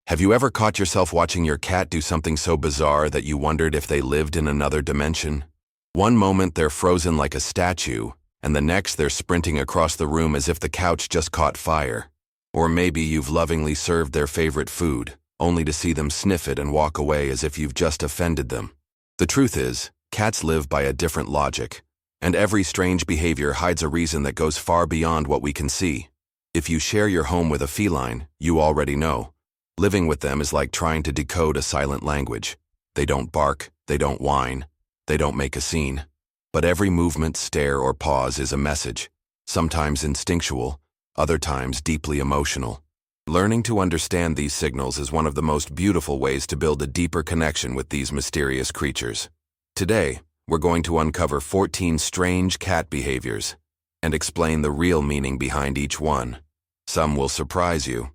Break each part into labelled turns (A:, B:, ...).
A: Have you ever caught yourself watching your cat do something so bizarre that you wondered if they lived in another dimension? One moment they're frozen like a statue, and the next they're sprinting across the room as if the couch just caught fire. Or maybe you've lovingly served their favorite food, only to see them sniff it and walk away as if you've just offended them. The truth is, cats live by a different logic, and every strange behavior hides a reason that goes far beyond what we can see. If you share your home with a feline, you already know. Living with them is like trying to decode a silent language. They don't bark, they don't whine, they don't make a scene. But every movement, stare, or pause is a message, sometimes instinctual, other times deeply emotional. Learning to understand these signals is one of the most beautiful ways to build a deeper connection with these mysterious creatures. Today, we're going to uncover 14 strange cat behaviors and explain the real meaning behind each one. Some will surprise you.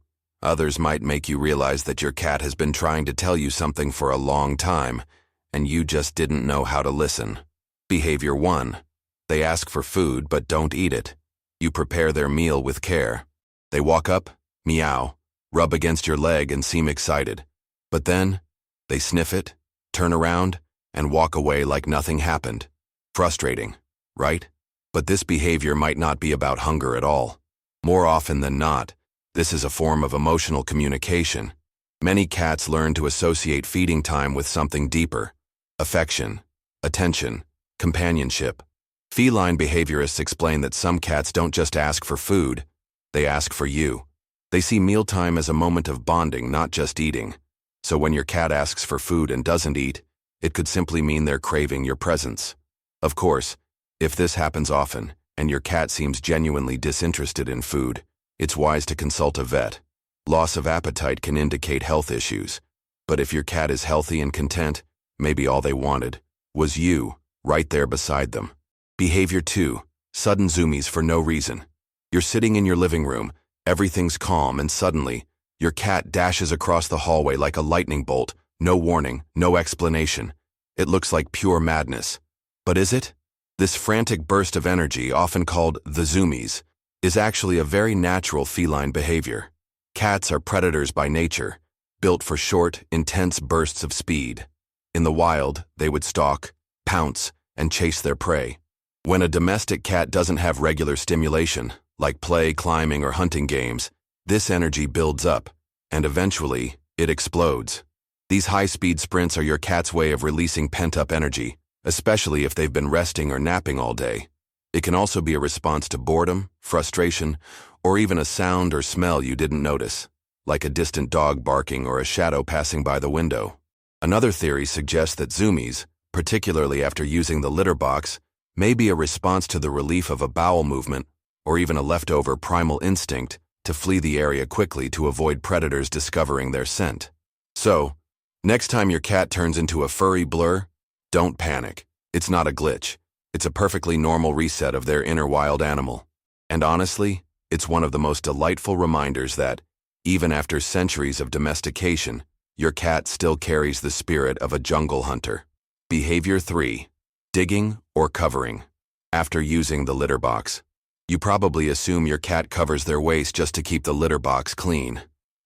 A: Others might make you realize that your cat has been trying to tell you something for a long time, and you just didn't know how to listen. Behavior 1. They ask for food but don't eat it. You prepare their meal with care. They walk up, meow, rub against your leg and seem excited. But then, they sniff it, turn around, and walk away like nothing happened. Frustrating, right? But this behavior might not be about hunger at all. More often than not, this is a form of emotional communication. Many cats learn to associate feeding time with something deeper: affection, attention, companionship. Feline behaviorists explain that some cats don't just ask for food, they ask for you. They see mealtime as a moment of bonding, not just eating. So when your cat asks for food and doesn't eat, it could simply mean they're craving your presence. Of course, if this happens often, and your cat seems genuinely disinterested in food, it's wise to consult a vet. Loss of appetite can indicate health issues. But if your cat is healthy and content, maybe all they wanted was you, right there beside them. Behavior 2. Sudden zoomies for no reason. You're sitting in your living room, everything's calm, and suddenly, your cat dashes across the hallway like a lightning bolt, no warning, no explanation. It looks like pure madness. But is it? This frantic burst of energy, often called the zoomies, is actually a very natural feline behavior. Cats are predators by nature, built for short, intense bursts of speed. In the wild, they would stalk, pounce, and chase their prey. When a domestic cat doesn't have regular stimulation, like play, climbing, or hunting games, this energy builds up, and eventually, it explodes. These high-speed sprints are your cat's way of releasing pent-up energy, especially if they've been resting or napping all day. It can also be a response to boredom, frustration, or even a sound or smell you didn't notice, like a distant dog barking or a shadow passing by the window. Another theory suggests that zoomies, particularly after using the litter box, may be a response to the relief of a bowel movement or even a leftover primal instinct to flee the area quickly to avoid predators discovering their scent. So, next time your cat turns into a furry blur, don't panic. It's not a glitch. It's a perfectly normal reset of their inner wild animal. And honestly, it's one of the most delightful reminders that, even after centuries of domestication, your cat still carries the spirit of a jungle hunter. Behavior 3. Digging or covering. After using the litter box, you probably assume your cat covers their waste just to keep the litter box clean.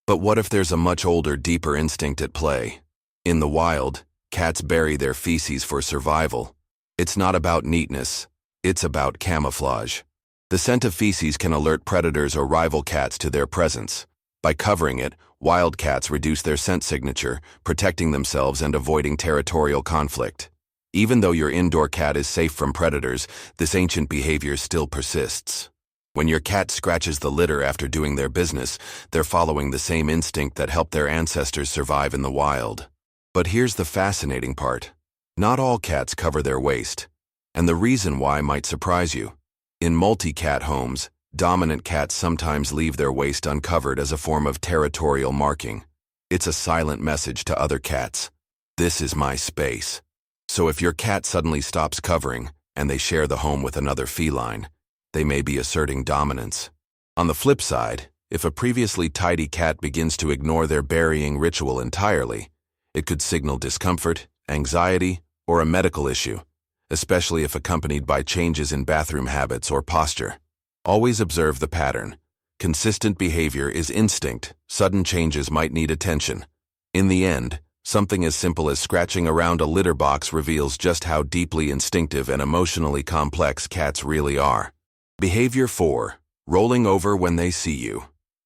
A: But what if there's a much older, deeper instinct at play? In the wild, cats bury their feces for survival. It's not about neatness, it's about camouflage. The scent of feces can alert predators or rival cats to their presence. By covering it, wild cats reduce their scent signature, protecting themselves and avoiding territorial conflict. Even though your indoor cat is safe from predators, this ancient behavior still persists. When your cat scratches the litter after doing their business, they're following the same instinct that helped their ancestors survive in the wild. But here's the fascinating part. Not all cats cover their waste, and the reason why might surprise you. In multi-cat homes, dominant cats sometimes leave their waste uncovered as a form of territorial marking. It's a silent message to other cats. This is my space. So if your cat suddenly stops covering, and they share the home with another feline, they may be asserting dominance. On the flip side, if a previously tidy cat begins to ignore their burying ritual entirely, it could signal discomfort, anxiety, or a medical issue, especially if accompanied by changes in bathroom habits or posture. Always observe the pattern. Consistent behavior is instinct. Sudden changes might need attention. In the end, something as simple as scratching around a litter box reveals just how deeply instinctive and emotionally complex cats really are. Behavior 4. Rolling over when they see you.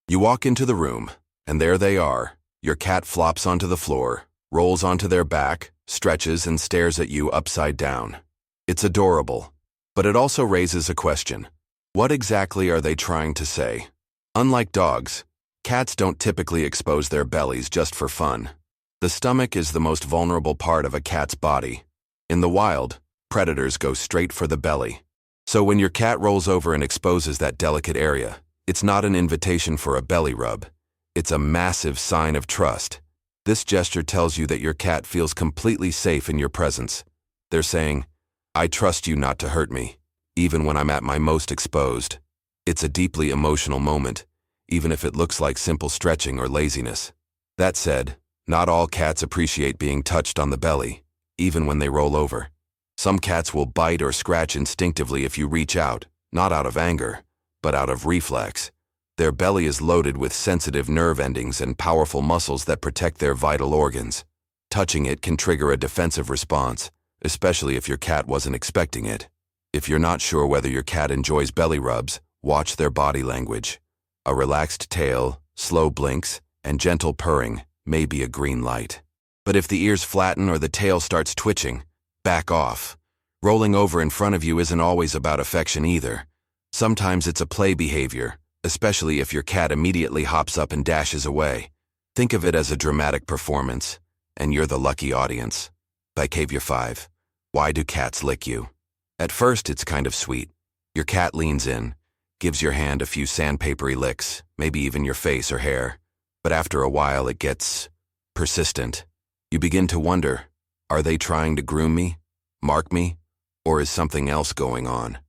A: You walk into the room, and there they are. Your cat flops onto the floor, rolls onto their back, stretches and stares at you upside down. It's adorable, but it also raises a question. What exactly are they trying to say? Unlike dogs, cats don't typically expose their bellies just for fun. The stomach is the most vulnerable part of a cat's body. In the wild, predators go straight for the belly. So when your cat rolls over and exposes that delicate area, it's not an invitation for a belly rub. It's a massive sign of trust. This gesture tells you that your cat feels completely safe in your presence. They're saying, "I trust you not to hurt me, even when I'm at my most exposed." It's a deeply emotional moment, even if it looks like simple stretching or laziness. That said, not all cats appreciate being touched on the belly, even when they roll over. Some cats will bite or scratch instinctively if you reach out, not out of anger, but out of reflex. Their belly is loaded with sensitive nerve endings and powerful muscles that protect their vital organs. Touching it can trigger a defensive response, especially if your cat wasn't expecting it. If you're not sure whether your cat enjoys belly rubs, watch their body language. A relaxed tail, slow blinks, and gentle purring may be a green light. But if the ears flatten or the tail starts twitching, back off. Rolling over in front of you isn't always about affection either. Sometimes it's a play behavior, especially if your cat immediately hops up and dashes away. Think of it as a dramatic performance, and you're the lucky audience. Behavior 5. Why do cats lick you? At first, it's kind of sweet. Your cat leans in, gives your hand a few sandpapery licks, maybe even your face or hair. But after a while, it gets persistent. You begin to wonder, are they trying to groom me, mark me, or is something else going on?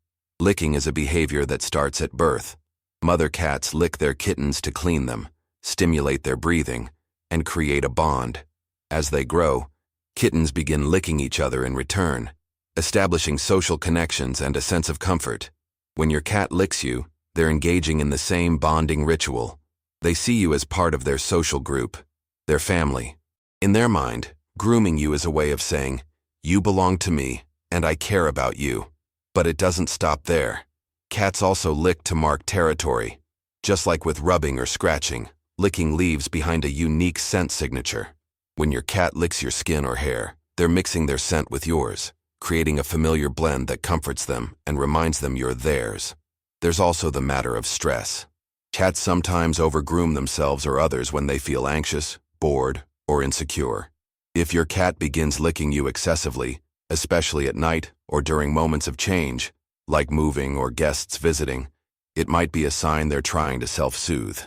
A: Licking is a behavior that starts at birth. Mother cats lick their kittens to clean them, stimulate their breathing, and create a bond. As they grow, kittens begin licking each other in return, establishing social connections and a sense of comfort. When your cat licks you, they're engaging in the same bonding ritual. They see you as part of their social group, their family. In their mind, grooming you is a way of saying, "You belong to me, and I care about you." But it doesn't stop there. Cats also lick to mark territory. Just like with rubbing or scratching, licking leaves behind a unique scent signature. When your cat licks your skin or hair, they're mixing their scent with yours, creating a familiar blend that comforts them and reminds them you're theirs. There's also the matter of stress. Cats sometimes overgroom themselves or others when they feel anxious, bored, or insecure. If your cat begins licking you excessively, especially at night or during moments of change, like moving or guests visiting, it might be a sign they're trying to self-soothe.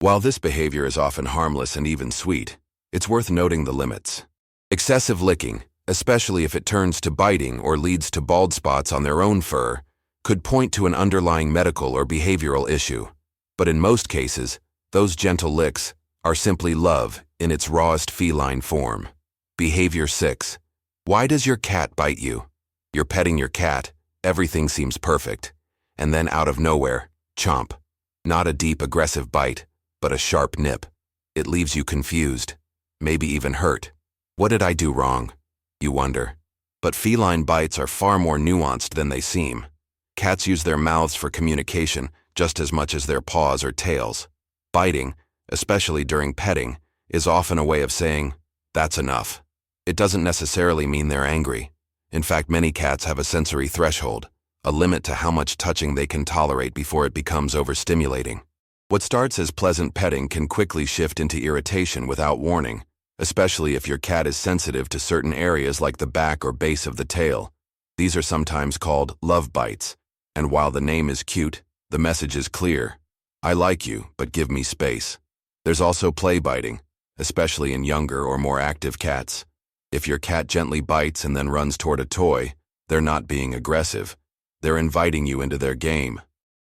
A: While this behavior is often harmless and even sweet, it's worth noting the limits. Excessive licking, especially if it turns to biting or leads to bald spots on their own fur, could point to an underlying medical or behavioral issue. But in most cases, those gentle licks are simply love in its rawest feline form. Behavior 6. Why does your cat bite you? You're petting your cat, everything seems perfect, and then out of nowhere, chomp. Not a deep aggressive bite, but a sharp nip. It leaves you confused, maybe even hurt. What did I do wrong? You wonder. But feline bites are far more nuanced than they seem. Cats use their mouths for communication just as much as their paws or tails. Biting, especially during petting, is often a way of saying, "That's enough." It doesn't necessarily mean they're angry. In fact, many cats have a sensory threshold, a limit to how much touching they can tolerate before it becomes overstimulating. What starts as pleasant petting can quickly shift into irritation without warning, especially if your cat is sensitive to certain areas like the back or base of the tail. These are sometimes called love bites, and while the name is cute, the message is clear. I like you, but give me space. There's also play biting, especially in younger or more active cats. If your cat gently bites and then runs toward a toy, they're not being aggressive. They're inviting you into their game.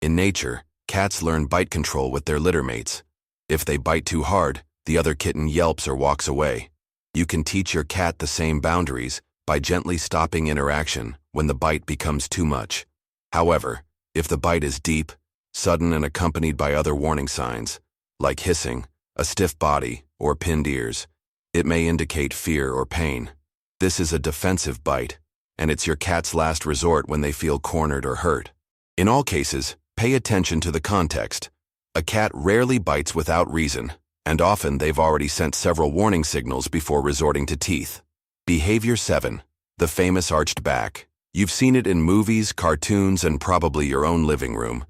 A: In nature, cats learn bite control with their litter mates. If they bite too hard, the other kitten yelps or walks away. You can teach your cat the same boundaries by gently stopping interaction when the bite becomes too much. However, if the bite is deep, sudden and accompanied by other warning signs, like hissing, a stiff body, or pinned ears. It may indicate fear or pain. This is a defensive bite, and it's your cat's last resort when they feel cornered or hurt. In all cases, pay attention to the context. A cat rarely bites without reason, and often they've already sent several warning signals before resorting to teeth. Behavior 7. The famous arched back. You've seen it in movies, cartoons, and probably your own living room.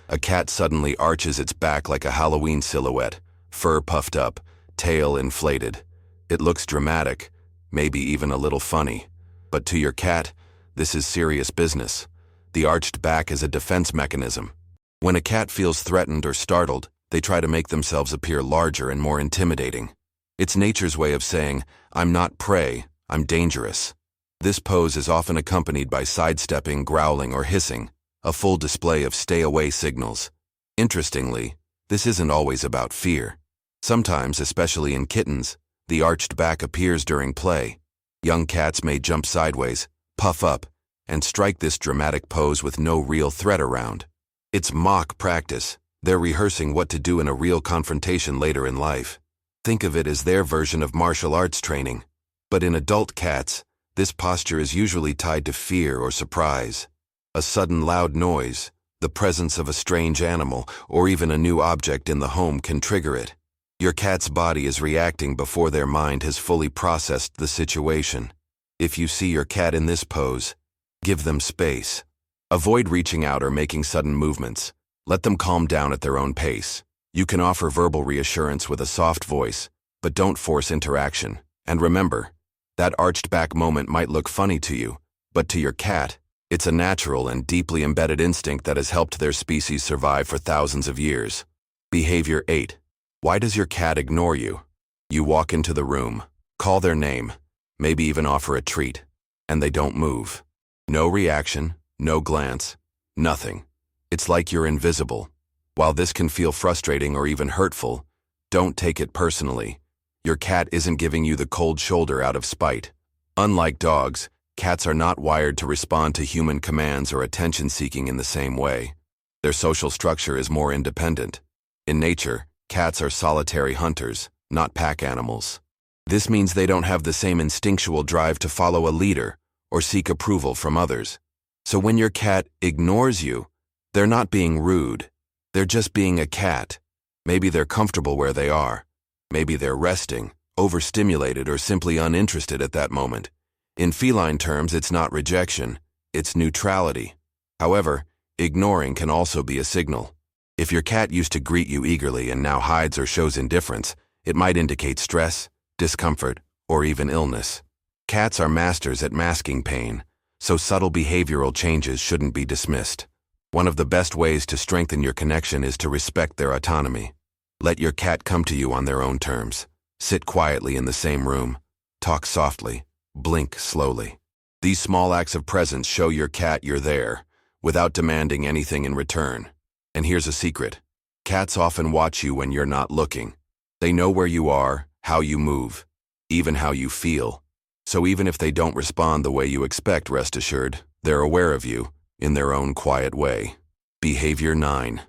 A: A cat suddenly arches its back like a Halloween silhouette, fur puffed up, tail inflated. It looks dramatic, maybe even a little funny. But to your cat, this is serious business. The arched back is a defense mechanism. When a cat feels threatened or startled, they try to make themselves appear larger and more intimidating. It's nature's way of saying, "I'm not prey, I'm dangerous." This pose is often accompanied by sidestepping, growling, or hissing, a full display of stay-away signals. Interestingly, this isn't always about fear. Sometimes, especially in kittens, the arched back appears during play. Young cats may jump sideways, puff up, and strike this dramatic pose with no real threat around. It's mock practice. They're rehearsing what to do in a real confrontation later in life. Think of it as their version of martial arts training. But in adult cats, this posture is usually tied to fear or surprise. A sudden loud noise, the presence of a strange animal, or even a new object in the home can trigger it. Your cat's body is reacting before their mind has fully processed the situation. If you see your cat in this pose, give them space. Avoid reaching out or making sudden movements. Let them calm down at their own pace. You can offer verbal reassurance with a soft voice, but don't force interaction. And remember, that arched back moment might look funny to you, but to your cat, it's a natural and deeply embedded instinct that has helped their species survive for thousands of years. Behavior 8. Why does your cat ignore you? You walk into the room, call their name, maybe even offer a treat, and they don't move. No reaction, no glance, nothing. It's like you're invisible. While this can feel frustrating or even hurtful, don't take it personally. Your cat isn't giving you the cold shoulder out of spite. Unlike dogs, cats are not wired to respond to human commands or attention-seeking in the same way. Their social structure is more independent. In nature, cats are solitary hunters, not pack animals. This means they don't have the same instinctual drive to follow a leader or seek approval from others. So when your cat ignores you, they're not being rude. They're just being a cat. Maybe they're comfortable where they are. Maybe they're resting, overstimulated, or simply uninterested at that moment. In feline terms, it's not rejection, it's neutrality. However, ignoring can also be a signal. If your cat used to greet you eagerly and now hides or shows indifference, it might indicate stress, discomfort, or even illness. Cats are masters at masking pain, so subtle behavioral changes shouldn't be dismissed. One of the best ways to strengthen your connection is to respect their autonomy. Let your cat come to you on their own terms. Sit quietly in the same room. Talk softly. Blink slowly. These small acts of presence show your cat you're there, without demanding anything in return. And here's a secret. Cats often watch you when you're not looking. They know where you are, how you move, even how you feel. So even if they don't respond the way you expect, rest assured, they're aware of you, in their own quiet way. Behavior 9.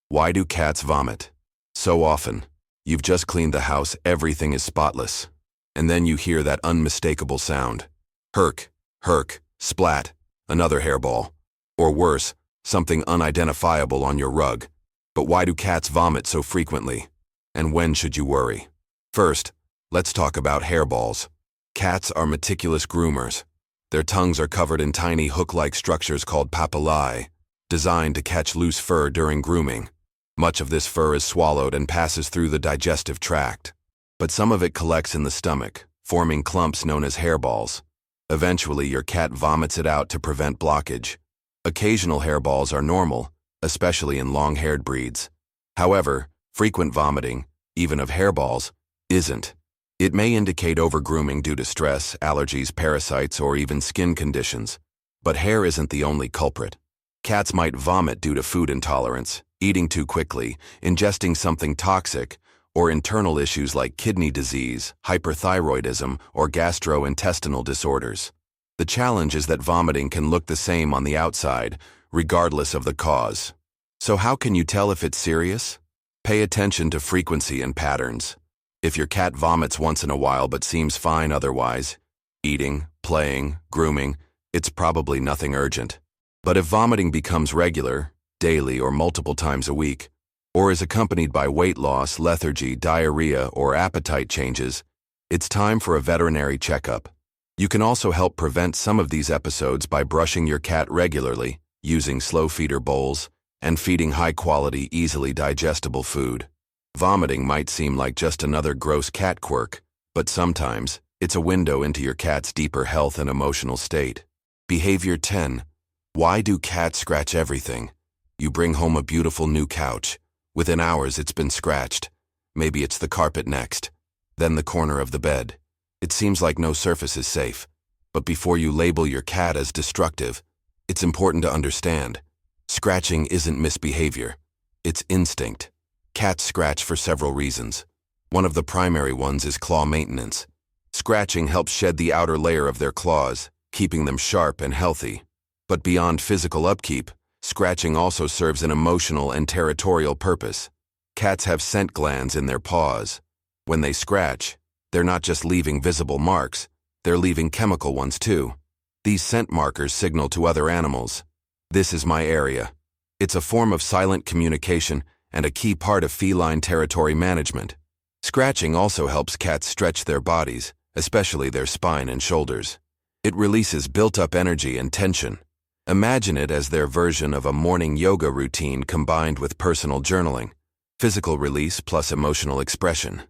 A: Why do cats vomit? So often, you've just cleaned the house, everything is spotless. And then you hear that unmistakable sound. Herk, herk, splat, another hairball. Or worse, something unidentifiable on your rug. But why do cats vomit so frequently? And when should you worry? First, let's talk about hairballs. Cats are meticulous groomers. Their tongues are covered in tiny hook-like structures called papillae, designed to catch loose fur during grooming. Much of this fur is swallowed and passes through the digestive tract. But some of it collects in the stomach, forming clumps known as hairballs. Eventually, your cat vomits it out to prevent blockage. Occasional hairballs are normal, especially in long-haired breeds. However, frequent vomiting, even of hairballs, isn't. It may indicate overgrooming due to stress, allergies, parasites, or even skin conditions. But hair isn't the only culprit. Cats might vomit due to food intolerance, eating too quickly, ingesting something toxic, or internal issues like kidney disease, hyperthyroidism, or gastrointestinal disorders. The challenge is that vomiting can look the same on the outside, regardless of the cause. So how can you tell if it's serious? Pay attention to frequency and patterns. If your cat vomits once in a while but seems fine otherwise, eating, playing, grooming, it's probably nothing urgent. But if vomiting becomes regular, daily or multiple times a week, or is accompanied by weight loss, lethargy, diarrhea, or appetite changes, it's time for a veterinary checkup. You can also help prevent some of these episodes by brushing your cat regularly, using slow feeder bowls, and feeding high-quality, easily digestible food. Vomiting might seem like just another gross cat quirk, but sometimes it's a window into your cat's deeper health and emotional state. Behavior 10. Why do cats scratch everything? You bring home a beautiful new couch. Within hours it's been scratched. Maybe it's the carpet next, then the corner of the bed. It seems like no surface is safe. But before you label your cat as destructive, it's important to understand. Scratching isn't misbehavior. It's instinct. Cats scratch for several reasons. One of the primary ones is claw maintenance. Scratching helps shed the outer layer of their claws, keeping them sharp and healthy. But beyond physical upkeep, scratching also serves an emotional and territorial purpose. Cats have scent glands in their paws. When they scratch, they're not just leaving visible marks, they're leaving chemical ones too. These scent markers signal to other animals, "This is my area." It's a form of silent communication and a key part of feline territory management. Scratching also helps cats stretch their bodies, especially their spine and shoulders. It releases built-up energy and tension. Imagine it as their version of a morning yoga routine combined with personal journaling, physical release plus emotional expression.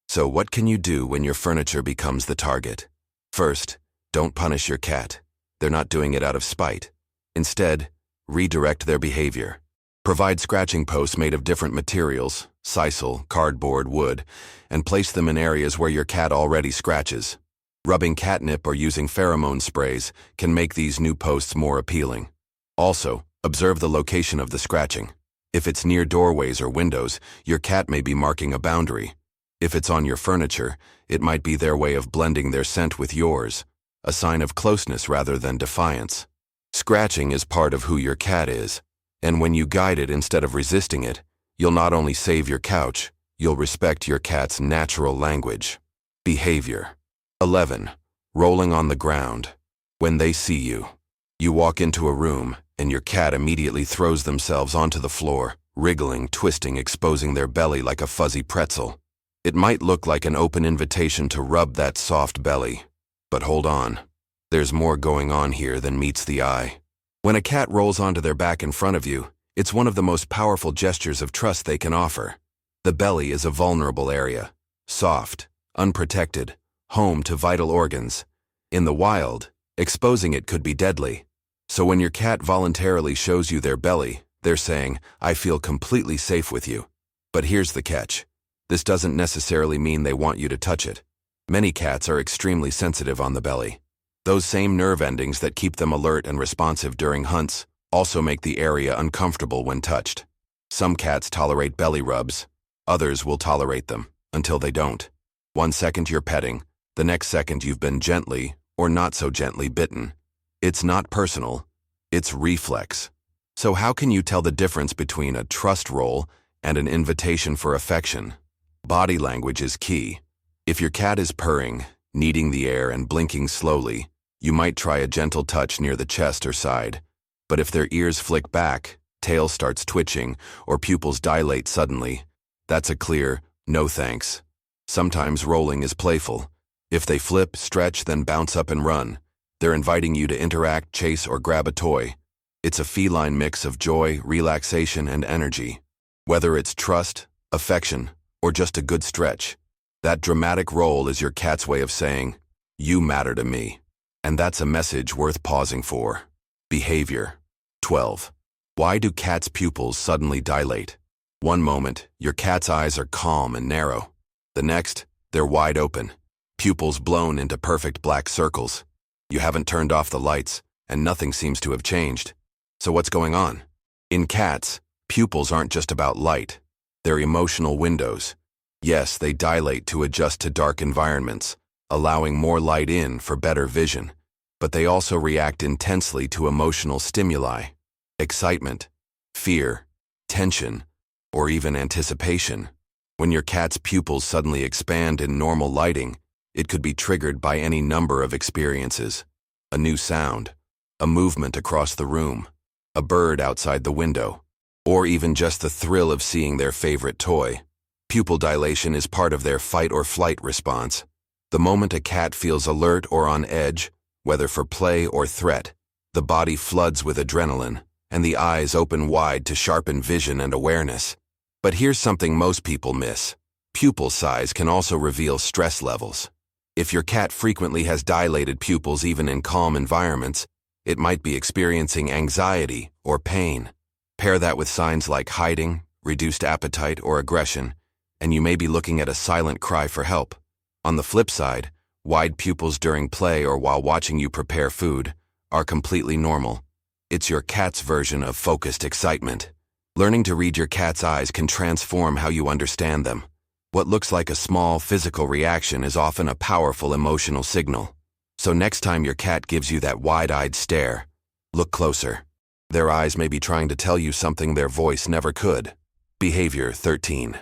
A: So what can you do when your furniture becomes the target? First, don't punish your cat. They're not doing it out of spite. Instead, redirect their behavior. Provide scratching posts made of different materials, sisal, cardboard, wood, and place them in areas where your cat already scratches. Rubbing catnip or using pheromone sprays can make these new posts more appealing. Also, observe the location of the scratching. If it's near doorways or windows, your cat may be marking a boundary. If it's on your furniture, it might be their way of blending their scent with yours, a sign of closeness rather than defiance. Scratching is part of who your cat is, and when you guide it instead of resisting it, you'll not only save your couch, you'll respect your cat's natural language. Behavior. 11. Rolling on the ground. When they see you, you walk into a room, and your cat immediately throws themselves onto the floor, wriggling, twisting, exposing their belly like a fuzzy pretzel. It might look like an open invitation to rub that soft belly. But hold on. There's more going on here than meets the eye. When a cat rolls onto their back in front of you, it's one of the most powerful gestures of trust they can offer. The belly is a vulnerable area, soft, unprotected, home to vital organs. In the wild, exposing it could be deadly. So when your cat voluntarily shows you their belly, they're saying, "I feel completely safe with you." But here's the catch. This doesn't necessarily mean they want you to touch it. Many cats are extremely sensitive on the belly. Those same nerve endings that keep them alert and responsive during hunts also make the area uncomfortable when touched. Some cats tolerate belly rubs. Others will tolerate them, until they don't. One second you're petting, the next second you've been gently, or not so gently, bitten. It's not personal, it's reflex. So how can you tell the difference between a trust roll and an invitation for affection? Body language is key. If your cat is purring, kneading the air, and blinking slowly, you might try a gentle touch near the chest or side. But if their ears flick back, tail starts twitching, or pupils dilate suddenly, that's a clear no thanks. Sometimes rolling is playful. If they flip, stretch, then bounce up and run, they're inviting you to interact, chase, or grab a toy. It's a feline mix of joy, relaxation, and energy. Whether it's trust, affection, or just a good stretch, that dramatic roll is your cat's way of saying, "You matter to me." And that's a message worth pausing for. Behavior. 12. Why do cats' pupils suddenly dilate? One moment, your cat's eyes are calm and narrow. The next, they're wide open, pupils blown into perfect black circles. You haven't turned off the lights, and nothing seems to have changed. So what's going on? In cats, pupils aren't just about light. They're emotional windows. Yes, they dilate to adjust to dark environments, allowing more light in for better vision. But they also react intensely to emotional stimuli. Excitement, fear, tension, or even anticipation. When your cat's pupils suddenly expand in normal lighting, it could be triggered by any number of experiences. A new sound, a movement across the room, a bird outside the window, or even just the thrill of seeing their favorite toy. Pupil dilation is part of their fight or flight response. The moment a cat feels alert or on edge, whether for play or threat, the body floods with adrenaline, and the eyes open wide to sharpen vision and awareness. But here's something most people miss. Pupil size can also reveal stress levels. If your cat frequently has dilated pupils even in calm environments, it might be experiencing anxiety or pain. Pair that with signs like hiding, reduced appetite, or aggression, and you may be looking at a silent cry for help. On the flip side, wide pupils during play or while watching you prepare food are completely normal. It's your cat's version of focused excitement. Learning to read your cat's eyes can transform how you understand them. What looks like a small physical reaction is often a powerful emotional signal. So next time your cat gives you that wide-eyed stare, look closer. Their eyes may be trying to tell you something their voice never could. Behavior 13.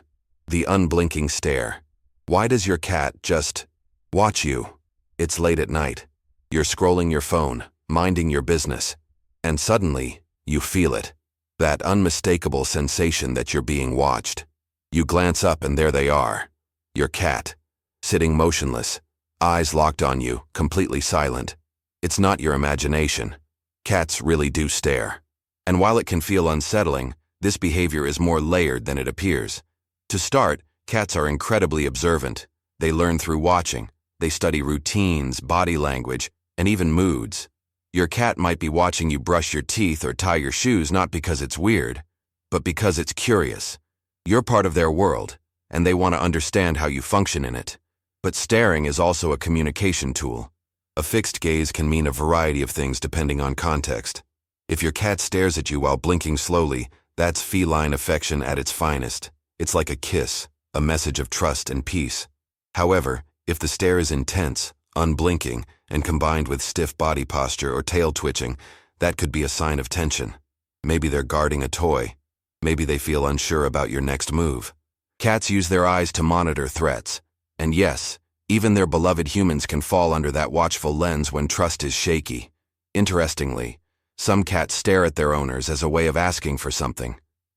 A: The unblinking stare. Why does your cat just watch you? It's late at night. You're scrolling your phone, minding your business, and suddenly, you feel it. That unmistakable sensation that you're being watched. You glance up and there they are. Your cat, sitting motionless, eyes locked on you, completely silent. It's not your imagination. Cats really do stare. And while it can feel unsettling, this behavior is more layered than it appears. To start, cats are incredibly observant. They learn through watching. They study routines, body language, and even moods. Your cat might be watching you brush your teeth or tie your shoes not because it's weird, but because it's curious. You're part of their world, and they want to understand how you function in it. But staring is also a communication tool. A fixed gaze can mean a variety of things depending on context. If your cat stares at you while blinking slowly, that's feline affection at its finest. It's like a kiss, a message of trust and peace. However, if the stare is intense, unblinking, and combined with stiff body posture or tail twitching, that could be a sign of tension. Maybe they're guarding a toy. Maybe they feel unsure about your next move. Cats use their eyes to monitor threats. And yes, even their beloved humans can fall under that watchful lens when trust is shaky. Interestingly, some cats stare at their owners as a way of asking for something.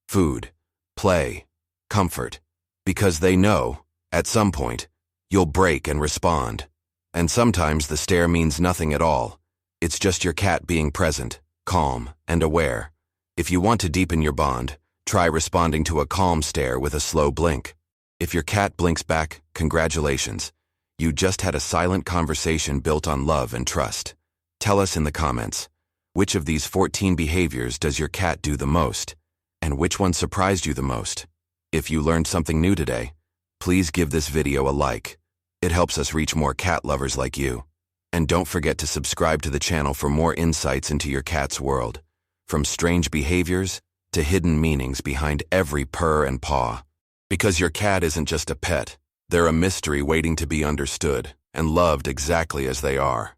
A: Food, play, comfort. Because they know, at some point, you'll break and respond. And sometimes the stare means nothing at all. It's just your cat being present, calm, and aware. If you want to deepen your bond, try responding to a calm stare with a slow blink. If your cat blinks back, congratulations. You just had a silent conversation built on love and trust. Tell us in the comments, which of these 14 behaviors does your cat do the most? And which one surprised you the most? If you learned something new today, please give this video a like. It helps us reach more cat lovers like you. And don't forget to subscribe to the channel for more insights into your cat's world. From strange behaviors to hidden meanings behind every purr and paw. Because your cat isn't just a pet, they're a mystery waiting to be understood and loved exactly as they are.